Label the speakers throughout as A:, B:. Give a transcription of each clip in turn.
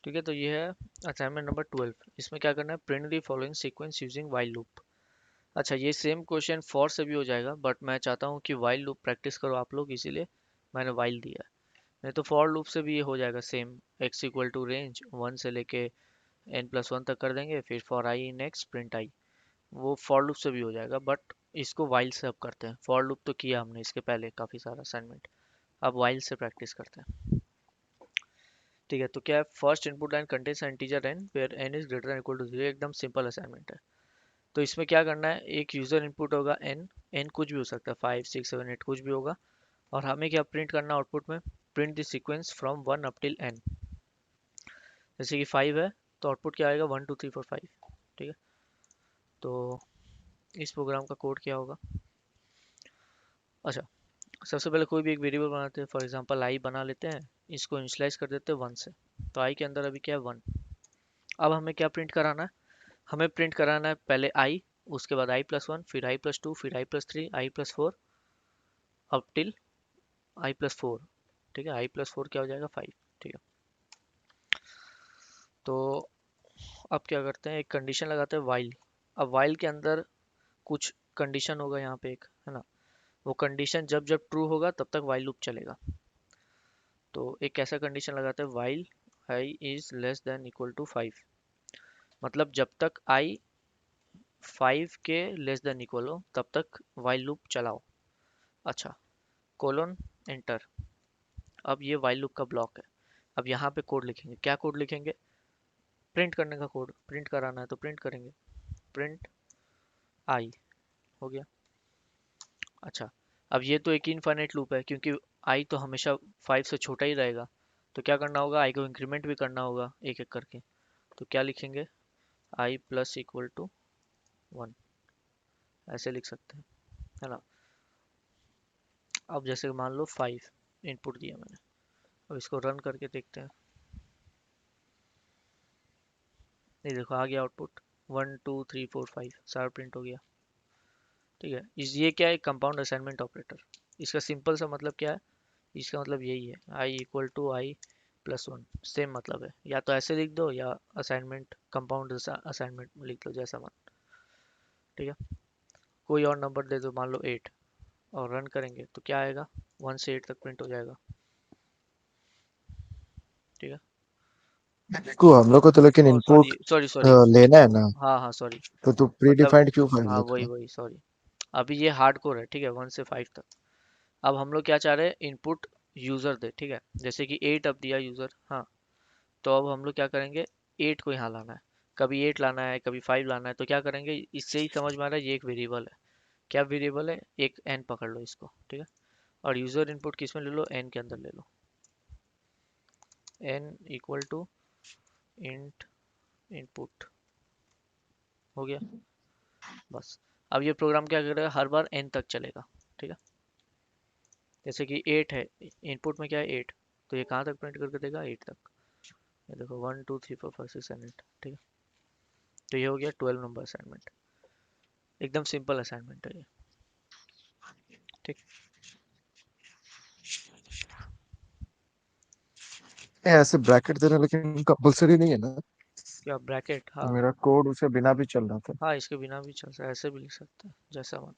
A: ठीक है, तो ये है असाइनमेंट नंबर 12। इसमें क्या करना है, print the following sequence using while loop. अच्छा, ये सेम क्वेश्चन फॉर से भी हो जाएगा, बट मैं चाहता हूँ कि व्हाइल लूप प्रैक्टिस करो आप लोग, इसीलिए मैंने व्हाइल दिया है। नहीं तो फॉर लूप से भी ये हो जाएगा same, x equal to range 1 से लेके n+1 तक कर देंगे, फिर for i in x print i. वो फॉर लूप से भी हो जाएगा, बट इसको व्हाइल से अब करते हैं। फॉर लूप तो किया हमने इसके पहले काफ़ी सारा असाइनमेंट, अब व्हाइल से प्रैक्टिस करते हैं। ठीक है, तो क्या है, first input line contains integer n where n is greater than equal to 0। एकदम सिंपल असाइनमेंट है। तो इसमें क्या करना है, एक यूजर इनपुट होगा n, n कुछ भी हो सकता है, 5 6 7 8 कुछ भी होगा। और हमें क्या प्रिंट करना आउटपुट में, print the sequence from 1 up till n। जैसे कि 5 है, तो आउटपुट क्या आएगा, 1 2 3 4 5। ठीक है, तो इस प्रोग्राम का कोड क्या होगा। अच्छा, सबसे पहले कोई भी एक वेरिएबल बनाते हैं, फॉर एग्जांपल आई बना लेते हैं, इसको इनिशियलाइज कर देते हैं 1 से। तो आई के अंदर अभी क्या है, 1। अब हमें क्या प्रिंट कराना है, हमें प्रिंट कराना है पहले आई, उसके बाद i+1, फिर i+2, फिर i+3, i+4 up till i+4। ठीक है, i+4 क्या हो जाएगा, 5। ठीक है, तो अब क्या करते हैं, एक कंडीशन लगाते हैं वाइल। अब वाइल के अंदर कुछ कंडीशन होगा यहाँ पे एक, है ना। वो कंडीशन जब जब ट्रू होगा तब तक वाइल लूप चलेगा। तो एक ऐसा कंडीशन लगाते हैं, while I is less than equal to 5। मतलब जब तक आई 5 के लेस देन इक्वल हो तब तक वाइल लूप चलाओ। अच्छा, कोलोन एंटर। अब ये वाइल लूप का ब्लॉक है। अब यहाँ पे कोड लिखेंगे, क्या कोड लिखेंगे, प्रिंट करने का कोड, प्रिंट कराना है तो प्रिंट करेंगे, प्रिंट आई। हो गया। अच्छा, अब ये तो एक इनफाइनाइट लूप है, क्योंकि आई तो हमेशा 5 से छोटा ही रहेगा। तो क्या करना होगा, आई को इंक्रीमेंट भी करना होगा एक एक करके। तो क्या लिखेंगे, आई प्लस इक्वल टू 1, ऐसे लिख सकते हैं, है ना। अब जैसे मान लो 5 इनपुट दिया मैंने, अब इसको रन करके देखते हैं। ये देखो आ गया आउटपुट, 1 2 3 4 5 सारा प्रिंट हो गया। ठीक है, इस ये क्या है, कंपाउंड असाइनमेंट ऑपरेटर। इसका सिंपल सा मतलब क्या है, इसका मतलब यही है, आई इक्वल टू i+1। सेम मतलब है, या तो ऐसे लिख दो या असाइनमेंट कंपाउंड असाइनमेंट लिख लो, जैसा मन। ठीक है, कोई और नंबर दे दो, मान लो 8, और रन करेंगे तो क्या आएगा, 1 से 8 तक प्रिंट हो जाएगा। ठीक है,
B: देखो हम लोग को तो लेकिन
A: ओ सॉरी
B: इनपुट
A: सॉरी सॉरी,
B: लेना है ना।
A: हाँ हाँ सॉरी,
B: तो तू प्री
A: मतलब
B: डिफाइंड क्यों फाइल
A: हाँ
B: लिख
A: वही
B: रहा
A: वही सॉरी। अभी ये हार्ड कोर है, ठीक है, 1 से 5 तक। अब हम लोग क्या चाह रहे हैं, इनपुट यूजर दे। ठीक है, जैसे कि 8 अब दिया यूजर, हाँ। तो अब हम लोग क्या करेंगे, 8 को यहाँ लाना है, कभी 8 लाना है, कभी 5 लाना है। तो क्या करेंगे, इससे ही समझ में आ रहा है ये एक वेरिएबल है। क्या वेरिएबल है, एक n पकड़ लो इसको। ठीक है, और यूजर इनपुट किस में ले लो, n के अंदर ले लो, n equal to int input. हो गया, बस। अब ये प्रोग्राम क्या करेगा, हर बार n तक चलेगा। ठीक है, जैसे कि 8 है, इनपुट में क्या है 8, तो ये कहाँ तक प्रिंट करके देगा, 8 तक। ये देखो 1 2 3 4 5 6 7 8। ठीक है, तो ये हो गया 12 नंबर असाइनमेंट। एकदम सिंपल असाइनमेंट है ये। ठीक,
B: है। ऐसे ब्रैकेट देना लेकिन कंपलसरी नहीं है ना।
A: क्या ब्रैकेट, हाँ।
B: मेरा कोड उसे बिना भी चल रहा था।
A: हाँ, इसके बिना भी चल सकता है, ऐसे भी लिख सकते हैं, जैसा मन,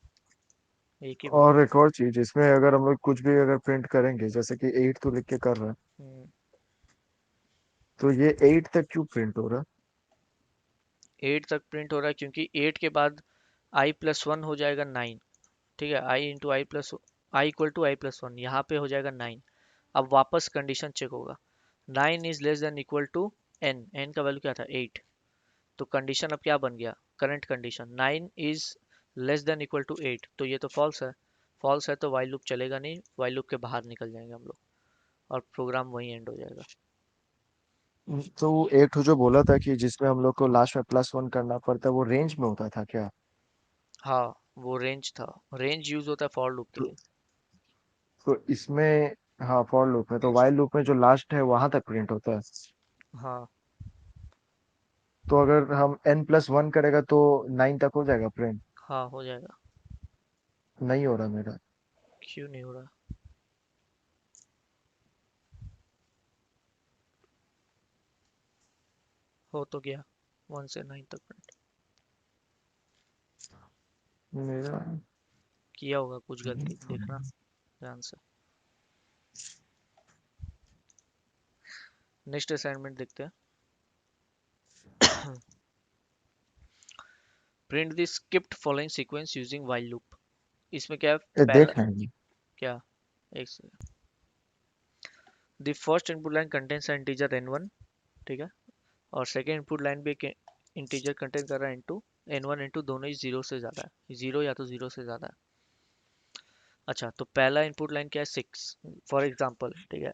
A: एक ही बात।
B: और एक और चीज, इसमें अगर हम लोग कुछ भी अगर प्रिंट करेंगे, जैसे कि 8 तो लिख के कर रहा है,
A: हम्म,
B: तो ये 8 तक क्यों प्रिंट हो रहा है?
A: 8 तक प्रिंट हो रहा है क्योंकि 8 के बाद i+1 हो जाएगा 9। ठीक है, i into i plus, i equal to i+1, यहाँ पे हो जाएगा 9। अब वापस कंडीशन चेक होगा, 9 is less than equal to n, n का वैल्यू क्या था 8। तो कंडीशन अब क्या बन गया, current condition 9 is less than equal to 8, तो ये तो फॉल्स है। फॉल्स है तो वाइल लूप चलेगा नहीं, वाइल लूप के बाहर निकल जाएंगे हम लोग, और प्रोग्राम वहीं एंड हो जाएगा।
B: तो एक तो जो बोला था कि जिसमें हम लोग को लास्ट में +1 करना पड़ता है, वो रेंज में होता था क्या?
A: हाँ, वो रेंज था, रेंज यूज होता है फॉर लूप के
B: तो,
A: लिए।
B: तो इसमें, हाँ फॉर लूप में, तो वाइल लूप में जो लास्ट है वहां तक प्रिंट होता है।
A: हाँ
B: तो अगर हम n+1 करेगा तो 9 तक हो जाएगा प्रिंट।
A: हाँ हो जाएगा।
B: नहीं हो रहा मेरा।
A: क्यों नहीं हो रहा, हो तो गया 1 से 9 तक प्रिंट।
B: मेरा
A: किया होगा कुछ गलती, देखना ध्यान से। नेक्स्ट असाइनमेंट देखते हैं। Print the skipped following sequence using while loop. इसमें क्या है?
B: ये
A: पहला
B: देख रहे हैं।
A: क्या, एक the first input line contains integer n1, ठीक है, और सेकेंड इनपुट लाइन भी एक इंटीजर कंटेन कर रहा है n2। n1 n2 दोनों ही जीरो से ज्यादा है, जीरो या तो जीरो से ज्यादा है। अच्छा, तो पहला इनपुट लाइन क्या है? 6 फॉर एग्जाम्पल, ठीक है,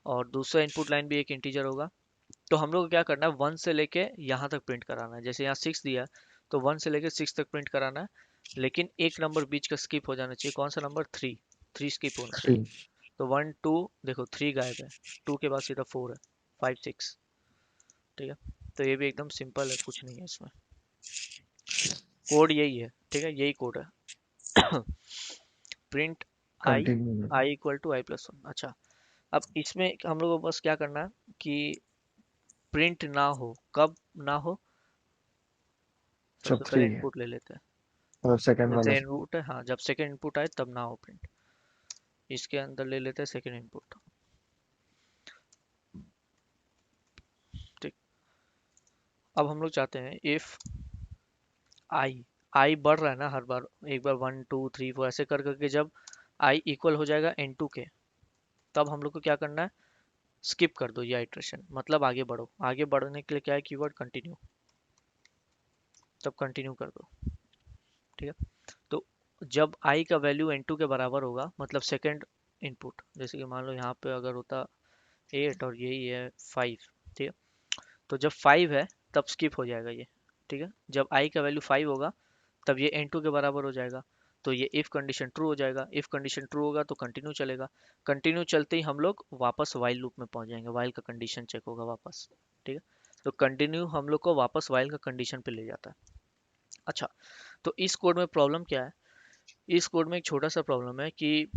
A: और दूसरा इनपुट लाइन भी एक इंटीजर होगा। तो हम लोग को क्या करना है, 1 से लेके यहाँ तक प्रिंट कराना है। जैसे यहाँ 6 दिया है, तो 1 से लेके 6 तक प्रिंट कराना है, लेकिन एक नंबर बीच का स्किप हो जाना चाहिए। कौन सा नंबर? 3। 3 स्किप होना चाहिए।
B: थ्री।
A: तो 1 2, देखो 3 गायब है, 2 के बाद सीधा 4 है, 5 6, ठीक है। तो ये भी एकदम सिंपल है, कुछ नहीं है इसमें, कोड यही है, ठीक है, यही कोड है। Print i,
B: continue.
A: I equal to i plus one. अच्छा, अब इसमें हम लोग को बस क्या करना है कि प्रिंट ना हो, कब ना हो?
B: जब
A: सबसे
B: थ्री
A: पहले
B: है,
A: इनपुट ले लेते हैं।
B: मतलब सेकंड वाला।
A: जैसे इनपुट है, हाँ, जब सेकंड इनपुट आए तब ना हो प्रिंट। इसके अंदर ले लेते हैं सेकंड इनपुट, ठीक। अब हम लोग चाहते हैं इफ आई, आई बढ़ रहा है ना हर बार, एक बार 1 2 3 4 ऐसे कर करके जब आई इक्वल हो जाएगा n2 के, तब हम लोग को क्या करना है? स्किप कर दो ये इटरेशन, मतलब आगे बढ़ो। आगे बढ़ने के लिए क्या है कीवर्ड? कंटिन्यू। तब कंटिन्यू कर दो, ठीक है। तो जब i का वैल्यू n2 के बराबर होगा, मतलब सेकंड इनपुट, जैसे कि मान लो यहाँ पे अगर होता 8 और यही है 5, ठीक है, तो जब 5 है तब स्किप हो जाएगा ये, ठीक है। जब i का वैल्यू 5 होगा तब ये n2 के बराबर हो जाएगा, तो ये इफ कंडीशन ट्रू हो जाएगा। इफ कंडीशन ट्रू होगा तो कंटिन्यू चलेगा। कंटिन्यू चलते ही हम लोग वापस वाइल लूप में पहुंच जाएंगे, वाइल का कंडीशन चेक होगा वापस, ठीक है। तो कंटिन्यू हम लोग को वापस वाइल का कंडीशन पे ले जाता है। अच्छा, तो इस कोड में प्रॉब्लम क्या है? इस कोड में एक छोटा सा प्रॉब्लम है कि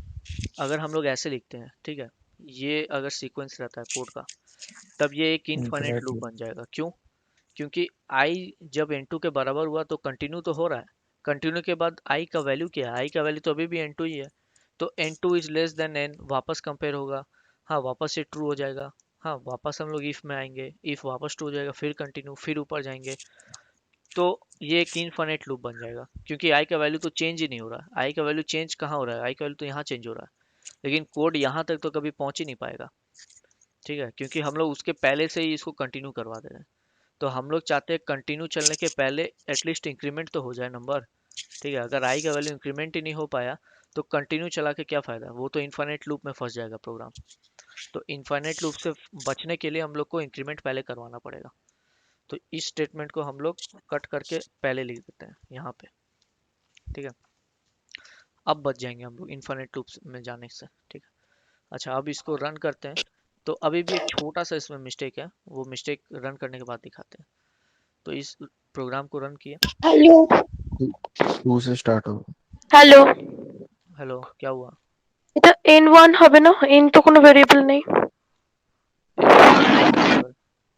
A: अगर हम लोग ऐसे लिखते हैं, ठीक है, ये अगर सीक्वेंस रहता है कोड का, तब ये एक इनफाइनाइट लूप
B: इनफिनिट।
A: बन जाएगा। क्यों? क्योंकि i जब n2 के बराबर हुआ तो कंटिन्यू तो हो रहा है। कंटिन्यू के बाद i का वैल्यू क्या है? i का वैल्यू तो अभी भी n2 ही है। तो n2 is less then n, वापस कंपेयर होगा, हाँ, वापस से ट्रू हो जाएगा। हाँ, वापस हम लोग इफ में आएंगे, इफ वापस ट्रू हो जाएगा, फिर कंटिन्यू, फिर ऊपर जाएंगे। तो ये एक इनफाइनाइट लूप बन जाएगा, क्योंकि i का वैल्यू तो चेंज ही नहीं हो रहा है। i का वैल्यू चेंज कहाँ हो रहा है? i का वैल्यू तो यहाँ चेंज हो रहा है, लेकिन कोड यहाँ तक तो कभी पहुंच ही नहीं पाएगा, ठीक है, क्योंकि हम लोग उसके पहले से ही इसको कंटिन्यू करवा दे रहे हैं। तो हम लोग चाहते हैं कंटिन्यू चलने के पहले एटलीस्ट इंक्रीमेंट तो हो जाए नंबर, ठीक है। अगर आई का वैल्यू इंक्रीमेंट ही नहीं हो पाया तो कंटिन्यू चला के क्या फायदा? वो तो इनफाइनाइट लूप में फंस जाएगा प्रोग्राम। तो इनफाइनाइट लूप से बचने के लिए हम लोग को इंक्रीमेंट पहले करवाना पड़ेगा। तो इस स्टेटमेंट को हम लोग कट करके पहले लिख देते हैं यहाँ पे, ठीक है। अब बच जाएंगे हम लोग इनफाइनाइट लूप में जाने से, ठीक है। अच्छा, अब इसको रन करते हैं। तो अभी भी एक छोटा सा इसमें मिस्टेक है, वो मिस्टेक रन करने के बाद दिखाते हैं। तो इस प्रोग्राम को रन किया।
C: हेलो।
B: टू से स्टार्ट होगा।
C: हेलो।
A: हेलो, क्या हुआ?
C: এটা n1 হবে না? n তো কোনো ভেরিয়েবল নেই।
A: n1 कौन सा वेरिएबल?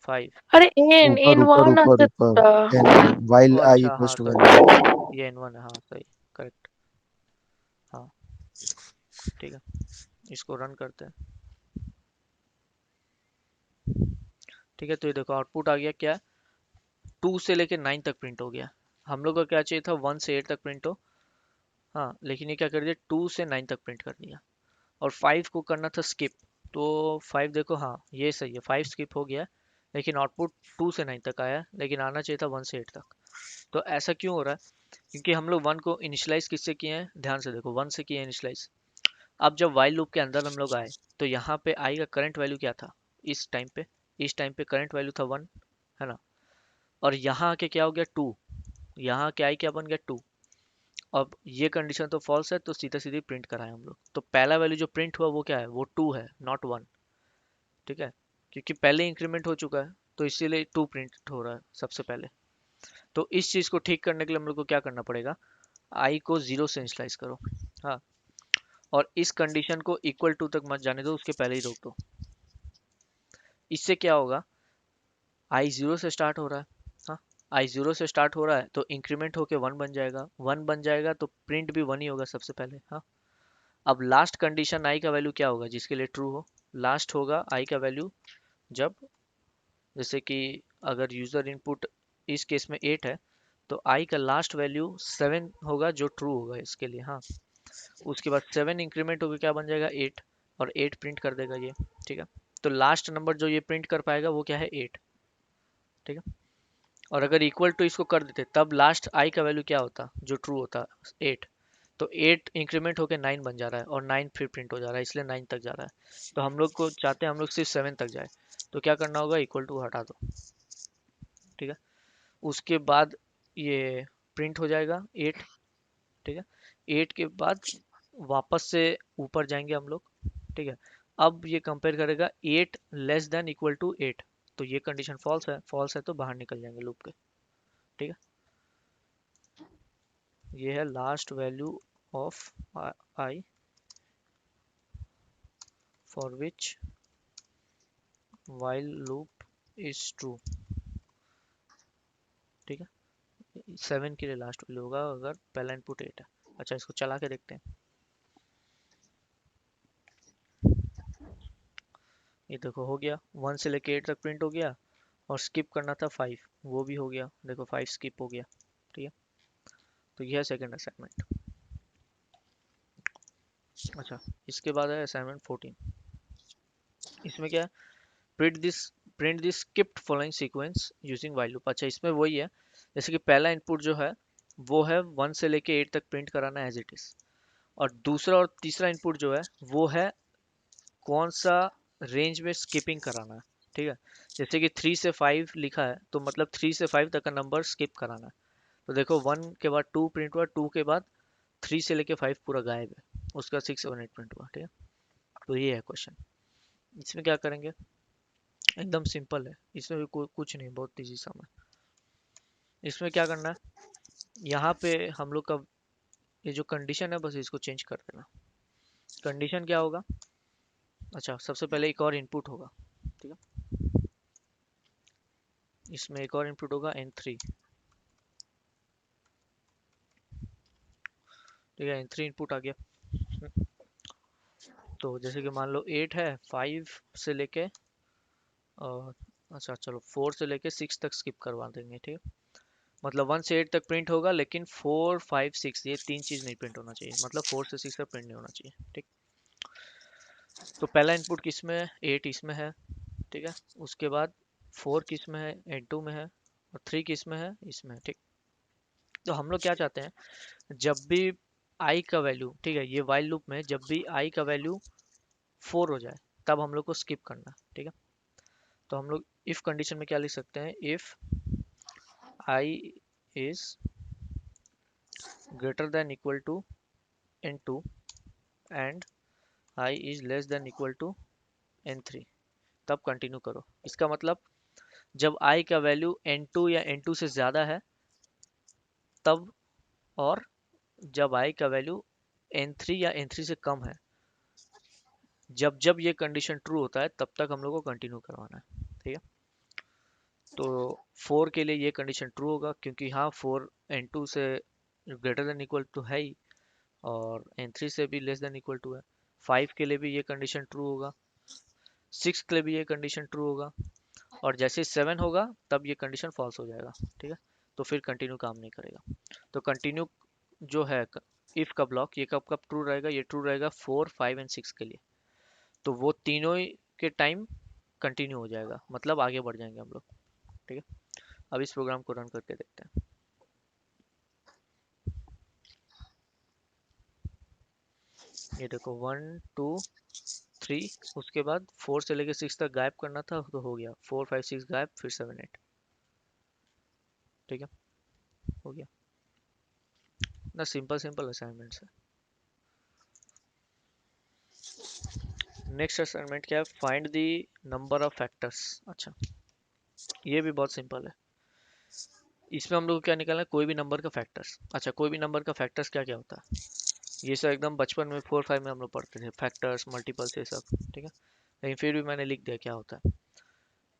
A: 5।
C: আরে n
B: ऊपर ऊपर
C: n1
B: ऊपर
C: আছে
B: ऊपर।
C: তো।
B: N1
A: ओ
B: while i
A: अच्छा, हाँ
B: equals to
A: सॉरी,
B: N1।
A: ये n1 है, हाँ सही, करेक्ट, हाँ, ठीक है। इसको रन करते हैं, ठीक है। तो ये देखो आउटपुट आ गया क्या? 2 से लेके 9 तक प्रिंट हो गया। हम लोग को क्या चाहिए था? 1 से 8 तक प्रिंट हो, हाँ, लेकिन ये क्या कर दिया? 2 से 9 तक प्रिंट कर दिया। और 5 को करना था स्किप, तो 5 देखो, हाँ ये सही है, 5 स्किप हो गया, लेकिन आउटपुट 2 से 9 तक आया, लेकिन आना चाहिए था 1 से 8 तक। तो ऐसा क्यों हो रहा है? क्योंकि हम लोग 1 को इनिशियलाइज किससे किए हैं? ध्यान से देखो, 1 से किए हैं इनिशियलाइज। अब जब वाइल लूप के अंदर हम लोग आए, तो यहाँ पे आई का करंट वैल्यू क्या था? इस टाइम पे, इस टाइम पे करंट वैल्यू था 1, है ना। और यहाँ आके क्या हो गया? 2। यहाँ के आई क्या बन गया? 2। अब ये कंडीशन तो फॉल्स है, तो सीधा सीधी प्रिंट कराए हम लोग। तो पहला वैल्यू जो प्रिंट हुआ वो क्या है? वो 2 है, नॉट 1, ठीक है, क्योंकि पहले इंक्रीमेंट हो चुका है, तो इसीलिए 2 प्रिंट हो रहा है सबसे पहले। तो इस चीज़ को ठीक करने के लिए हम लोग को क्या करना पड़ेगा? आई को 0 से इनिशियलाइज करो, हाँ, और इस कंडीशन को इक्वल टू तक मत जाने दो, उसके पहले ही रोक दो। इससे क्या होगा? आई जीरो से स्टार्ट हो रहा है। हाँ, आई जीरो से स्टार्ट हो रहा है तो इंक्रीमेंट होके वन बन जाएगा, वन बन जाएगा तो प्रिंट भी वन ही होगा सबसे पहले। हाँ, अब लास्ट कंडीशन आई का वैल्यू क्या होगा जिसके लिए ट्रू हो? लास्ट होगा आई का वैल्यू जब, जैसे कि अगर यूजर इनपुट इस केस में 8 है तो आई का लास्ट वैल्यू 7 होगा जो ट्रू होगा इसके लिए। हाँ, उसके बाद 7 इंक्रीमेंट होकर क्या बन जाएगा 8, और 8 प्रिंट कर देगा ये। ठीक है, तो लास्ट नंबर जो ये प्रिंट कर पाएगा वो क्या है 8। ठीक है, और अगर इक्वल टू इसको कर देते तब लास्ट आई का वैल्यू क्या होता जो ट्रू होता 8। तो 8 इंक्रीमेंट होकर 9 बन जा रहा है और 9 फिर प्रिंट हो जा रहा है, इसलिए 9 तक जा रहा है। तो हम लोग को चाहते हैं हम लोग सिर्फ 7 तक जाए, तो क्या करना होगा इक्वल टू हटा दो। ठीक है, उसके बाद ये प्रिंट हो जाएगा 8। ठीक है, 8 के बाद वापस से ऊपर जाएंगे हम लोग। ठीक है, अब ये कंपेयर करेगा 8 लेस देन इक्वल टू 8, तो ये कंडीशन फॉल्स है, फॉल्स है तो बाहर निकल जाएंगे लूप के। ठीक है, ये है last value of I for which while loop is true। ठीक है, 7 के लिए लास्ट वैल्यू होगा अगर पहला इनपुट 8 है। अच्छा, इसको चला के देखते हैं। ये देखो हो गया, 1 से लेके 8 तक प्रिंट हो गया, और स्किप करना था 5, वो भी हो गया। देखो 5 स्किप हो गया। ठीक है, तो यह है सेकंड असाइनमेंट। अच्छा, इसके बाद है असाइनमेंट 14। इसमें क्या है, print this skipped following sequence using while loop. अच्छा, इसमें वही है, जैसे कि पहला इनपुट जो है वो है 1 से लेके 8 तक प्रिंट कराना है एज इट इज, और दूसरा और तीसरा इनपुट जो है वो है कौन सा रेंज में स्किपिंग कराना है। ठीक है, जैसे कि 3 से 5 लिखा है तो मतलब 3 से 5 तक का नंबर स्किप कराना है। तो देखो 1 के बाद 2 प्रिंट हुआ, 2 के बाद 3 से लेके 5 पूरा गायब है, उसका 6 7 8 प्रिंट हुआ। ठीक है, तो ये है क्वेश्चन। इसमें क्या करेंगे, एकदम सिंपल है, इसमें भी कुछ नहीं, बहुत इजी सम है। इसमें क्या करना है, यहाँ पे हम लोग का ये जो कंडीशन है बस इसको चेंज कर देना। कंडीशन क्या होगा, अच्छा सबसे पहले एक और इनपुट होगा। ठीक है, इसमें एक और इनपुट होगा n3। ठीक है, n3 इनपुट आ गया। तो जैसे कि मान लो 8 है, 5 से लेके अच्छा चलो 4 से लेके 6 तक स्किप करवा देंगे। ठीक है, मतलब 1 से 8 तक प्रिंट होगा लेकिन 4 5 6 ये तीन चीज नहीं प्रिंट होना चाहिए, मतलब 4 से 6 तक प्रिंट नहीं होना चाहिए। ठीक, तो पहला इनपुट किस में है, 8 इसमें है। ठीक है, उसके बाद 4 किस में है, n2 में है, और 3 किस में है, इसमें। ठीक, तो हम लोग क्या चाहते हैं, जब भी आई का वैल्यू, ठीक है, ये वाइल लूप में जब भी आई का वैल्यू 4 हो जाए तब हम लोग को स्किप करना है। ठीक है, तो हम लोग इफ कंडीशन में क्या लिख सकते हैं, if i is greater than equal to n2 and i is less than equal to n3, तब कंटिन्यू करो। इसका मतलब जब आई का वैल्यू n2 या n2 से ज़्यादा है तब, और जब आई का वैल्यू n3 या n3 से कम है, जब जब ये कंडीशन ट्रू होता है तब तक हम लोग को कंटिन्यू करवाना है। ठीक है, तो 4 के लिए ये कंडीशन ट्रू होगा क्योंकि हाँ 4 n2 से ग्रेटर देन इक्वल टू है ही, और n3 से भी लेस देन इक्वल टू है। 5 के लिए भी ये कंडीशन ट्रू होगा, 6 के लिए भी ये कंडीशन ट्रू होगा, और जैसे 7 होगा तब ये कंडीशन फॉल्स हो जाएगा। ठीक है, तो फिर कंटिन्यू काम नहीं करेगा। तो कंटिन्यू जो है इफ का ब्लॉक, ये कब कब ट्रू रहेगा, ये ट्रू रहेगा 4 5 एंड 6 के लिए। तो वो तीनों ही के टाइम कंटिन्यू हो जाएगा, मतलब आगे बढ़ जाएंगे हम लोग। ठीक है, अब इस प्रोग्राम को रन करके देखते हैं। ये देखो 1 2 3, उसके बाद 4 से लेके 6 तक गायब करना था तो हो गया, 4 5 6 गायब, फिर 7 8। ठीक है, हो गया ना, सिंपल सिंपल असाइनमेंट्स है। नेक्स्ट असाइनमेंट क्या है, find the number of factors. अच्छा, ये भी बहुत सिंपल है। इसमें हम लोग को क्या निकालना है, कोई भी नंबर का फैक्टर्स। अच्छा, कोई भी नंबर का फैक्टर्स क्या क्या होता है, ये सब एकदम बचपन में 4 5 में हम लोग पढ़ते थे, फैक्टर्स मल्टीपल्स ये सब। ठीक है, लेकिन फिर भी मैंने लिख दिया क्या होता है।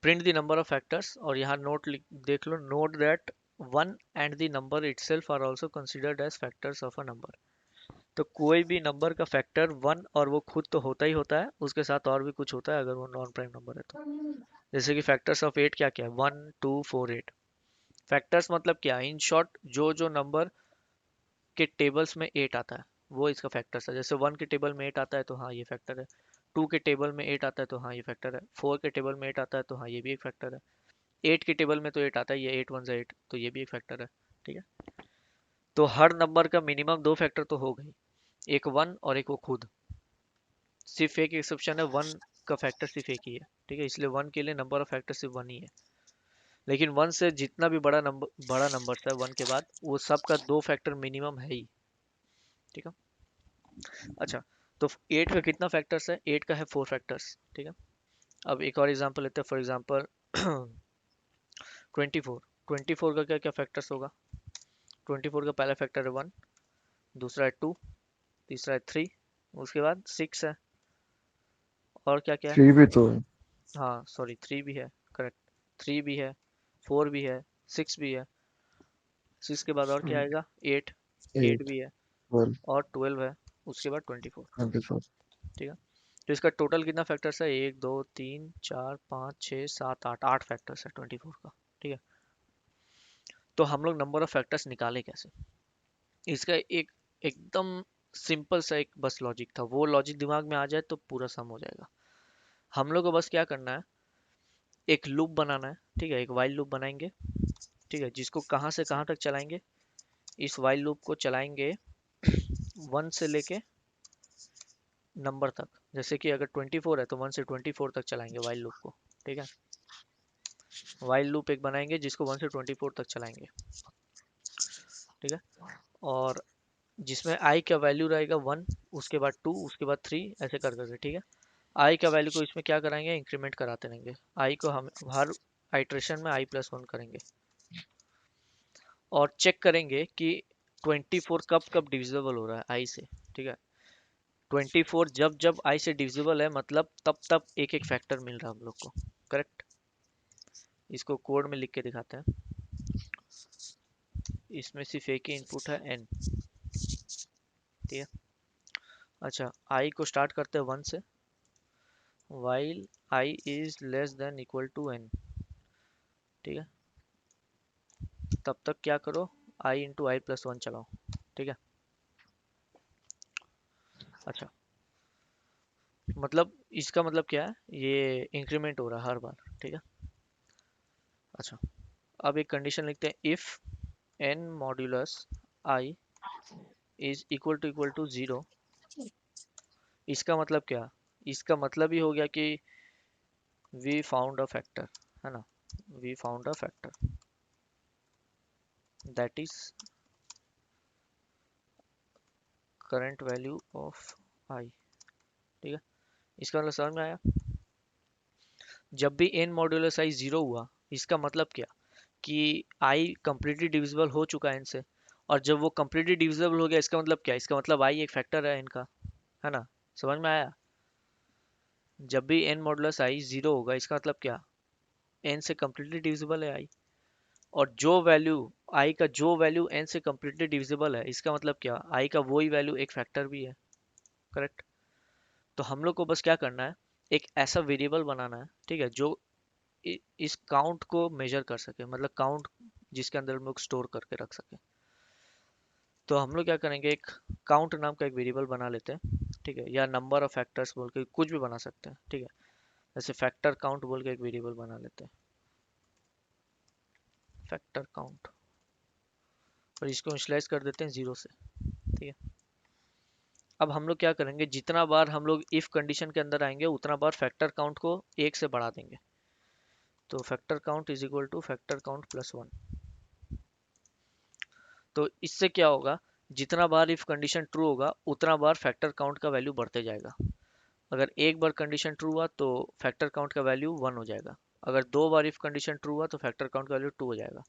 A: Print the number of factors, और यहाँ नोट देख लो, note that one and the number itself are also considered as factors of a number. तो कोई भी नंबर का फैक्टर वन और वो खुद तो होता ही होता है, उसके साथ और भी कुछ होता है अगर वो नॉन प्राइम नंबर है तो। जैसे कि फैक्टर्स ऑफ एट क्या क्या है, 1 2 4 8। फैक्टर्स मतलब क्या, इन शॉर्ट जो जो नंबर के टेबल्स में एट आता है वो इसका फैक्टर्स है। जैसे वन के टेबल में एट आता है तो हाँ ये फैक्टर है, टू के टेबल में एट आता है तो हाँ ये फैक्टर है, फोर के टेबल में एट आता है तो हाँ ये भी एक फैक्टर है, एट के टेबल में तो एट आता है, ये एट वन ज़ा एट, तो ये भी एक फैक्टर है। ठीक है, तो हर नंबर का मिनिमम दो फैक्टर तो हो गई, एक वन और एक वो खुद। सिर्फ एक एक्सेप्शन है, वन का फैक्टर सिर्फ एक ही है। ठीक है, इसलिए वन के लिए नंबर ऑफ फैक्टर सिर्फ वन ही है। लेकिन वन से जितना भी बड़ा नंबर है वन के बाद, वो सब का दो फैक्टर मिनिमम है ही। ठीक है, अच्छा, तो एट का कितना फैक्टर्स है, एट का है फोर फैक्टर्स। ठीक है, अब एक और एग्जांपल लेते हैं, फॉर एग्जांपल 24। 24 का क्या क्या फैक्टर्स होगा, 24 का पहला फैक्टर है वन, दूसरा है टू, तीसरा है थ्री, उसके बाद सिक्स है, और क्या क्या है,
B: थ्री भी तो है।
A: हाँ सॉरी थ्री भी है, करेक्ट, थ्री भी है, फोर भी है, सिक्स भी है, सिक्स के बाद और क्या आएगा, एट, एट
B: एट,
A: भी है,
B: 12,
A: और 12 है, उसके बाद 24।
B: 24।
A: ठीक है, तो इसका टोटल कितना फैक्टर्स है, एक दो तीन चार पाँच छः सात आठ, आठ फैक्टर्स है 24 का। ठीक है, तो हम लोग नंबर ऑफ फैक्टर्स निकाले कैसे, इसका एक एकदम सिंपल सा एक बस लॉजिक था, वो लॉजिक दिमाग में आ जाए तो पूरा सम हो जाएगा। हम लोग को बस क्या करना है, एक लूप बनाना है। ठीक है, एक वाइल लूप बनाएंगे। ठीक है, जिसको कहाँ से कहाँ तक चलाएंगे, इस वाइल लूप को चलाएंगे वन से लेके नंबर तक। जैसे कि अगर 24 है तो वन से 24 तक चलाएंगे वाइल लूप को। ठीक है, वाइल लूप एक बनाएंगे जिसको वन से 24 तक चलाएंगे। ठीक है, और जिसमें आई का वैल्यू रहेगा वन, उसके बाद टू, उसके बाद थ्री, ऐसे कर करके। ठीक है, आई का वैल्यू को इसमें क्या कराएंगे, इंक्रीमेंट कराते रहेंगे। आई को हम हर आइट्रेशन में आई प्लस वन करेंगे, और चेक करेंगे कि 24 कब कब डिविजिबल हो रहा है आई से। ठीक है, 24 जब जब आई से डिविजिबल है, मतलब तब तब एक एक फैक्टर मिल रहा है हम लोग को। करेक्ट, इसको कोड में लिख के दिखाते हैं। इसमें सिर्फ एक ही इनपुट है एन। ठीक है, अच्छा, आई को स्टार्ट करते हैं वन से, while I is less than equal to n। ठीक है, तब तक क्या करो, i into i plus one चलाओ। ठीक है, अच्छा, मतलब इसका मतलब क्या है, ये इंक्रीमेंट हो रहा है हर बार। ठीक है, अच्छा, अब एक कंडीशन लिखते हैं, if n modulus i is equal to zero. इसका मतलब क्या, इसका मतलब ही हो गया कि वी फाउंड अ फैक्टर, है ना, we found a factor that is current value of i। ठीक है, इसका मतलब समझ में आया। जब भी n मॉड्यूलस आई जीरो हुआ, इसका मतलब क्या, कि i कंप्लीटली डिविजिबल हो चुका है n से, और जब वो कंप्लीटली डिविजिबल हो गया, इसका मतलब क्या, इसका मतलब i एक फैक्टर है n का, है ना, समझ में आया। जब भी n मॉड्यूलस आई जीरो होगा, इसका मतलब क्या, n से कंप्लीटली डिविजिबल है i, और जो वैल्यू i का जो वैल्यू n से कंप्लीटली डिविजिबल है, इसका मतलब क्या, i का वही वैल्यू एक फैक्टर भी है। करेक्ट, तो हम लोग को बस क्या करना है, एक ऐसा वेरिएबल बनाना है। ठीक है, जो इस काउंट को मेजर कर सके, मतलब काउंट जिसके अंदर हम लोग स्टोर करके रख सके। तो हम लोग क्या करेंगे, एक काउंट नाम का एक वेरिएबल बना लेते हैं। ठीक है, या नंबर ऑफ फैक्टर्स बोल के कुछ भी बना सकते हैं। ठीक है, जैसे फैक्टर काउंट बोल के एक वेरिएबल बना लेते हैं, फैक्टर काउंट, और इसको इनिशियलाइज कर देते हैं जीरो से। ठीक है, अब हम लोग क्या करेंगे, जितना बार हम लोग इफ कंडीशन के अंदर आएंगे, उतना बार फैक्टर काउंट को एक से बढ़ा देंगे। तो factor count is equal two factor count plus one. तो इससे क्या होगा, जितना बार इफ कंडीशन ट्रू होगा, उतना बार फैक्टर काउंट का वैल्यू बढ़ते जाएगा। अगर एक बार कंडीशन ट्रू हुआ तो फैक्टर काउंट का वैल्यू वन हो जाएगा। अगर दो बार इफ कंडीशन ट्रू हुआ तो फैक्टर काउंट का वैल्यू टू हो जाएगा।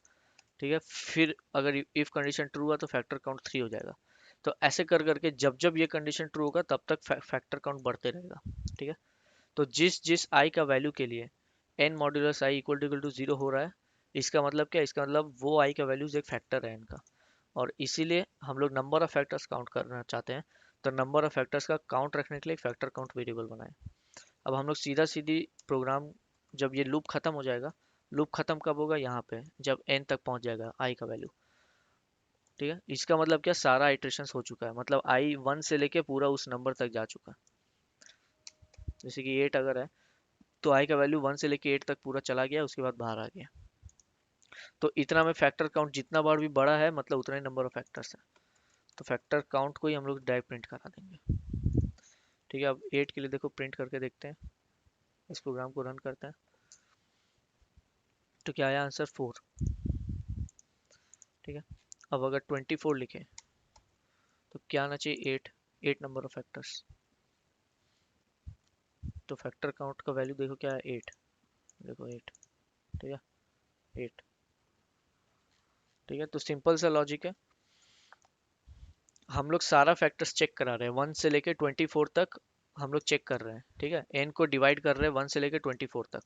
A: ठीक है, फिर अगर इफ कंडीशन ट्रू हुआ तो फैक्टर काउंट थ्री हो जाएगा। तो ऐसे कर करके जब जब ये कंडीशन ट्रू होगा, तब तक फैक्टर काउंट बढ़ते रहेगा। ठीक है, तो जिस जिस आई का वैल्यू के लिए n modulus i equal to 0 हो रहा है, इसका मतलब क्या है? इसका मतलब वो i का वैल्यूज एक फैक्टर है n का, और इसीलिए हम लोग नंबर ऑफ फैक्टर्स काउंट करना चाहते हैं। तो नंबर ऑफ फैक्टर्स का काउंट रखने के लिए एक फैक्टर काउंट वेरिएबल बनाए। अब हम लोग सीधा सीधी प्रोग्राम, जब ये लूप खत्म हो जाएगा, लूप खत्म कब होगा? यहाँ पे जब n तक पहुंच जाएगा i का वैल्यू। ठीक है, इसका मतलब क्या, सारा इटरेशन हो चुका है, मतलब i 1 से लेके पूरा उस नंबर तक जा चुका है। जैसे कि 8 अगर है, तो i का वैल्यू 1 से लेके 8 तक पूरा चला गया, उसके बाद बाहर आ गया। तो इतना में फैक्टर काउंट जितना बार भी बड़ा है, मतलब उतना ही नंबर ऑफ फैक्टर्स है। तो फैक्टर काउंट को ही हम लोग डायरेक्ट प्रिंट करा देंगे। ठीक है, अब 8 के लिए देखो, प्रिंट करके देखते हैं, इस प्रोग्राम को रन करते हैं। तो क्या आया आंसर? 4। ठीक है, अब अगर 24 लिखें तो क्या आना चाहिए? 8। 8 नंबर ऑफ फैक्टर्स। तो फैक्टर काउंट का वैल्यू देखो क्या है? 8। देखो 8। ठीक है, 8। ठीक है, तो सिंपल सा लॉजिक है। हम लोग सारा फैक्टर्स चेक करा रहे हैं, 1 से लेके 24 तक हम लोग चेक कर रहे हैं। ठीक है, n को डिवाइड कर रहे हैं 1 से लेके 24 तक,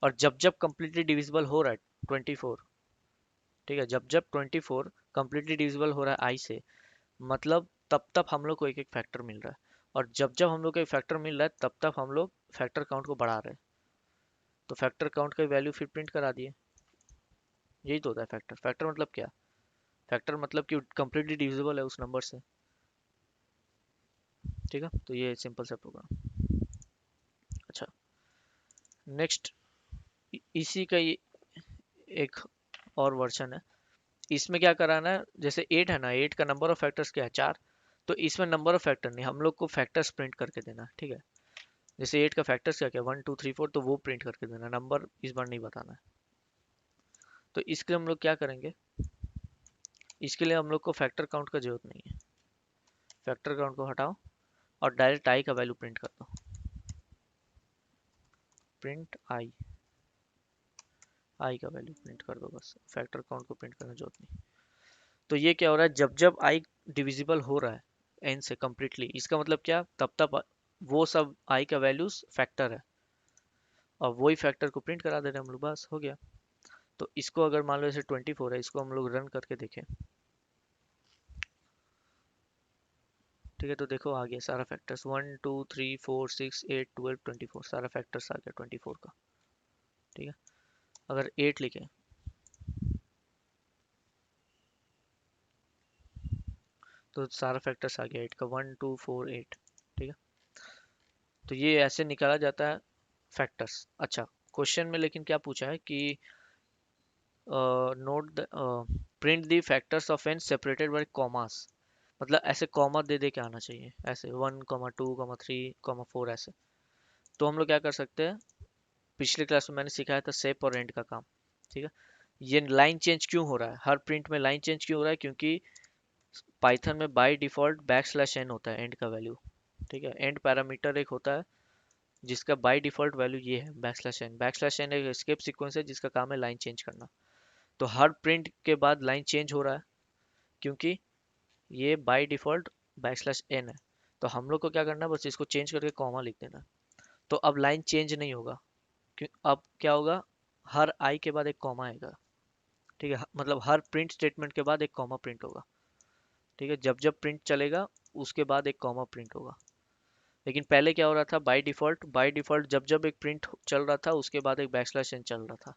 A: और जब जब कंप्लीटली डिविजिबल हो रहा है 24, ठीक है, जब जब 24 कंप्लीटली डिविजिबल हो रहा है i से, मतलब तब तब हम लोग को एक एक फैक्टर मिल रहा है, और जब जब हम लोग को एक फैक्टर मिल रहा है तब तब हम लोग फैक्टर काउंट को बढ़ा रहे हैं। तो फैक्टर काउंट का वैल्यू फिर प्रिंट करा दिए। यही तो होता है फैक्टर। फैक्टर मतलब क्या? फैक्टर मतलब कि कंप्लीटली डिविजिबल है उस नंबर से। ठीक है, तो ये सिंपल सा प्रोग्राम। अच्छा, नेक्स्ट, इसी का ये एक और वर्जन है। इसमें क्या कराना है, जैसे 8 है ना, 8 का नंबर ऑफ फैक्टर्स क्या है? 4। तो इसमें नंबर ऑफ फैक्टर नहीं, हम लोग को फैक्टर्स प्रिंट करके देना है। ठीक है, जैसे 8 का फैक्टर्स क्या क्या, 1 2 3 4, तो वो प्रिंट करके देना, नंबर इस बार नहीं बताना है। तो इसके लिए हम लोग क्या करेंगे, इसके लिए हम लोग को फैक्टर काउंट का जरूरत नहीं है। फैक्टर काउंट को हटाओ और डायरेक्ट आई का वैल्यू प्रिंट कर दो। प्रिंट आई का वैल्यू प्रिंट कर दो बस, फैक्टर काउंट को प्रिंट करने की जरूरत नहीं। तो ये क्या हो रहा है, जब जब आई डिविजिबल हो रहा है एन से कम्प्लीटली, इसका मतलब क्या, तब तब वो सब आई का वैल्यूज फैक्टर है, और वही फैक्टर को प्रिंट करा दे रहे हैं हम लोग, बस हो गया। तो इसको अगर मान लो जैसे 24 है, इसको हम लोग रन करके देखें। ठीक है, तो देखो आ गया सारा फैक्टर्स, 1 2 3 4 6 8 12 24, सारा फैक्टर्स आ गया 24 का। ठीक है, अगर 8 लिखे तो सारा फैक्टर्स आ गया 8 का, 1 2 4 8। ठीक है, तो ये ऐसे निकाला जाता है फैक्टर्स। अच्छा, क्वेश्चन में लेकिन क्या पूछा है कि note the print the factors of N separated by commas, मतलब ऐसे कॉमा दे दे के आना चाहिए, ऐसे 1 2 3 4 ऐसे। तो हम लोग क्या कर सकते हैं, पिछले क्लास में मैंने सिखाया था सेप और एंड का काम। ठीक है, ये लाइन चेंज क्यों हो रहा है, हर प्रिंट में लाइन चेंज क्यों हो रहा है? क्योंकि पाइथन में बाय डिफॉल्ट बैकस्लैश एन होता है एंड का वैल्यू। ठीक है, एंड पैरामीटर एक होता है जिसका बाय डिफॉल्ट वैल्यू ये है बैकस्लैश एन। बैकस्लैश एन एक एस्केप सीक्वेंस है जिसका काम है लाइन चेंज करना। तो हर प्रिंट के बाद लाइन चेंज हो रहा है क्योंकि ये बाय डिफॉल्ट बैकस्लैश एन है। तो हम लोग को क्या करना है, बस इसको चेंज करके कॉमा लिख देना। तो अब लाइन चेंज नहीं होगा, क्यों? अब क्या होगा, हर आई के बाद एक कॉमा आएगा। ठीक है, मतलब हर प्रिंट स्टेटमेंट के बाद एक कॉमा प्रिंट होगा। ठीक है, जब जब प्रिंट चलेगा उसके बाद एक कॉमा प्रिंट होगा। लेकिन पहले क्या हो रहा था, बाय डिफॉल्ट जब जब एक प्रिंट चल रहा था उसके बाद एक बैकस्लैश एन चल रहा था।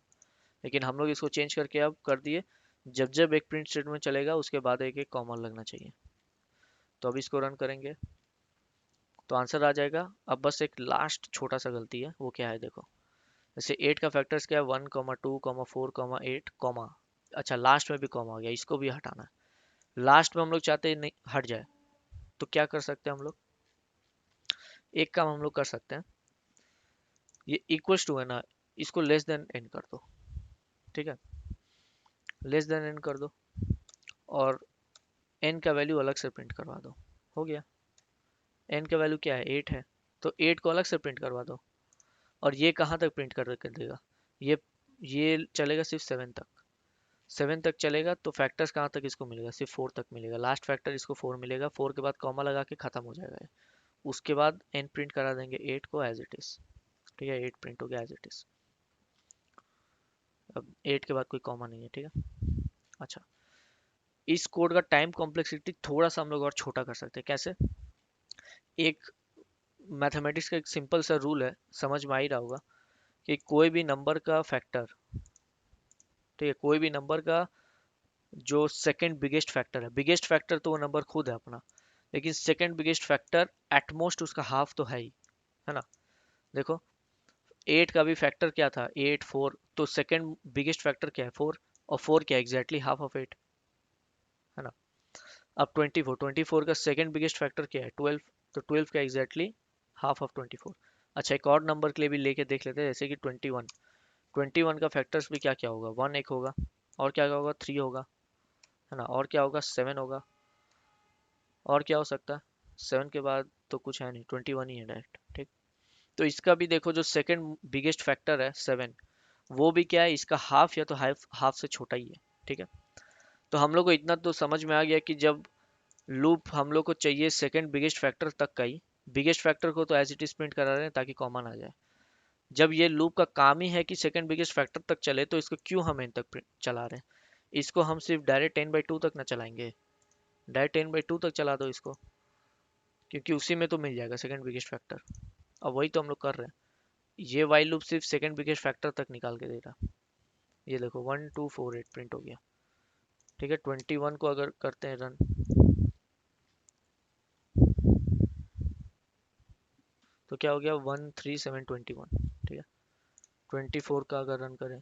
A: लेकिन हम लोग इसको चेंज करके अब कर दिए, जब जब एक प्रिंट स्टेटमेंट चलेगा उसके बाद एक एक कॉमा लगना चाहिए। तो अब इसको रन करेंगे तो आंसर आ जाएगा। अब बस एक लास्ट छोटा सा गलती है, वो क्या है देखो, जैसे 8 का फैक्टर्स क्या है, 1 2 4 8 कॉमा। अच्छा, लास्ट में भी कॉमा आ गया, इसको भी हटाना है। लास्ट में हम लोग चाहते हैं नहीं हट जाए, तो क्या कर सकते हैं हम लोग, एक काम हम लोग कर सकते हैं, ये इक्वल्स टू है ना, इसको लेस देन एन कर दो। ठीक है, लेस देन एन कर दो, और एन का वैल्यू अलग से प्रिंट करवा दो। हो गया, एन का वैल्यू क्या है, 8 है, तो 8 को अलग से प्रिंट करवा दो। और ये कहाँ तक प्रिंट कर देगा, ये ये चलेगा सिर्फ 7 तक। 7 तक चलेगा तो फैक्टर्स कहाँ तक इसको मिलेगा, सिर्फ 4 तक मिलेगा। लास्ट फैक्टर इसको 4 मिलेगा, 4 के बाद कॉमा लगा के खत्म हो जाएगा ये। उसके बाद एन प्रिंट करा देंगे 8 को एज इट इज। ठीक है, 8 प्रिंट हो गया एज इट इज। अब 8 के बाद कोई कॉमा नहीं है, ठीक है। अच्छा, इस कोड का टाइम कॉम्प्लेक्सिटी थोड़ा सा हम लोग और छोटा कर सकते हैं। कैसे? एक मैथमेटिक्स का एक सिंपल सा रूल है, समझ में आ ही रहा होगा, कि कोई भी नंबर का फैक्टर, ठीक है, कोई भी नंबर का जो सेकंड बिगेस्ट फैक्टर है, बिगेस्ट फैक्टर तो वो नंबर खुद है अपना, लेकिन सेकंड बिगेस्ट फैक्टर एटमोस्ट उसका हाफ तो है ना। देखो, 8 का भी फैक्टर क्या था, 8 4, तो सेकंड बिगेस्ट फैक्टर क्या है, 4, और 4 क्या है, एग्जैक्टली हाफ ऑफ 8, है ना। अब 24 का सेकंड बिगेस्ट फैक्टर क्या है, 12, तो 12 का एग्जैक्टली हाफ ऑफ 24। अच्छा, एक और नंबर के लिए भी लेके देख लेते हैं, जैसे कि 21, 21 का फैक्टर्स भी क्या क्या होगा, 1 एक होगा, और क्या क्या होगा, 3 होगा, है ना, और क्या होगा, 7 होगा, और क्या हो सकता है, 7 के बाद तो कुछ है नहीं, 21 ही है डायरेक्ट, ठीक। तो इसका भी देखो, जो सेकंड बिगेस्ट फैक्टर है 7, वो भी क्या है, इसका हाफ या तो हाफ हाफ से छोटा ही है, ठीक है। तो हम लोग को इतना तो समझ में आ गया कि जब लूप हम लोग को चाहिए सेकंड बिगेस्ट फैक्टर तक का ही, बिगेस्ट फैक्टर को तो एज इट इज प्रिंट करा रहे हैं ताकि कॉमन आ जाए। जब ये लूप का काम ही है कि सेकंड बिगेस्ट फैक्टर तक चले, तो इसको क्यों हम एन तक चला रहे हैं। इसको हम सिर्फ डायरेक्ट 10/2 तक ना चलाएंगे, डायरेक्ट 10/2 तक चला दो इसको, क्योंकि उसी में तो मिल जाएगा सेकंड बिगेस्ट फैक्टर। अब वही तो हम लोग कर रहे हैं, ये वाइल लूप सिर्फ सेकंड बिगेस्ट फैक्टर तक निकाल के दे रहा। ये देखो 1248 प्रिंट हो गया, ठीक है। 21 को अगर करते हैं रन, तो क्या हो गया, 13721, ठीक है। 24 का अगर रन करें,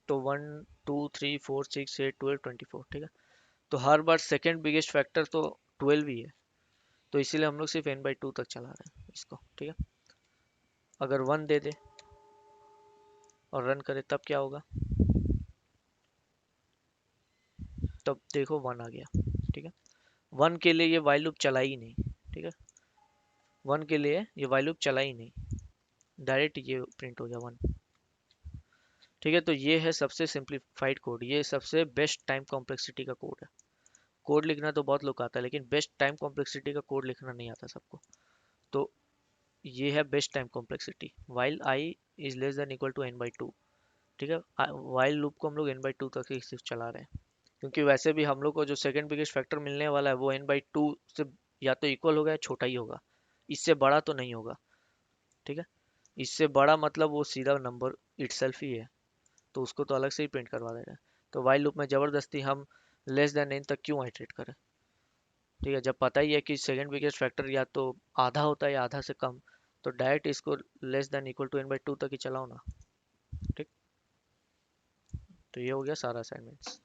A: तो 1 2 3 4 6 8 12 24, ठीक है। तो हर बार सेकंड बिगेस्ट फैक्टर तो 12 ही है, तो इसीलिए हम लोग सिर्फ n/2 तक चला रहे हैं इसको, ठीक है। अगर 1 दे दे और रन करे तब क्या होगा, तब देखो 1 आ गया, ठीक है। 1 के लिए ये वाइल लूप चला ही नहीं, ठीक है। 1 के लिए ये वाइल लूप चला ही नहीं, डायरेक्ट ये प्रिंट हो गया 1, ठीक है। तो ये है सबसे सिंप्लीफाइड कोड, ये सबसे बेस्ट टाइम कॉम्प्लेक्सिटी का कोड है। कोड लिखना तो बहुत लोग आता है, लेकिन बेस्ट टाइम कॉम्प्लेक्सिटी का कोड लिखना नहीं आता सबको। तो ये है best time complexity, while I is less than equal to n/2, ठीक है। वाइल लूप को हम लोग n/2 तक ही सिर्फ चला रहे हैं, क्योंकि वैसे भी हम लोग को जो सेकंड बिगेस्ट फैक्टर मिलने वाला है वो n/2 से या तो इक्वल होगा या छोटा ही होगा, इससे बड़ा तो नहीं होगा, ठीक है। इससे बड़ा मतलब वो सीधा नंबर इटसेल्फ ही है, तो उसको तो अलग से ही प्रिंट करवा देगा। तो वाइल लूप में जबरदस्ती हम लेस देन n तक क्यों आइटरेट करें, ठीक है, जब पता ही है कि सेकंड बिगेस्ट फैक्टर या तो आधा होता है या आधा से कम, तो डायरेक्ट इसको less than equal to n/2 तक ही चलाओ ना, ठीक। तो ये हो गया सारा असाइनमेंट्स।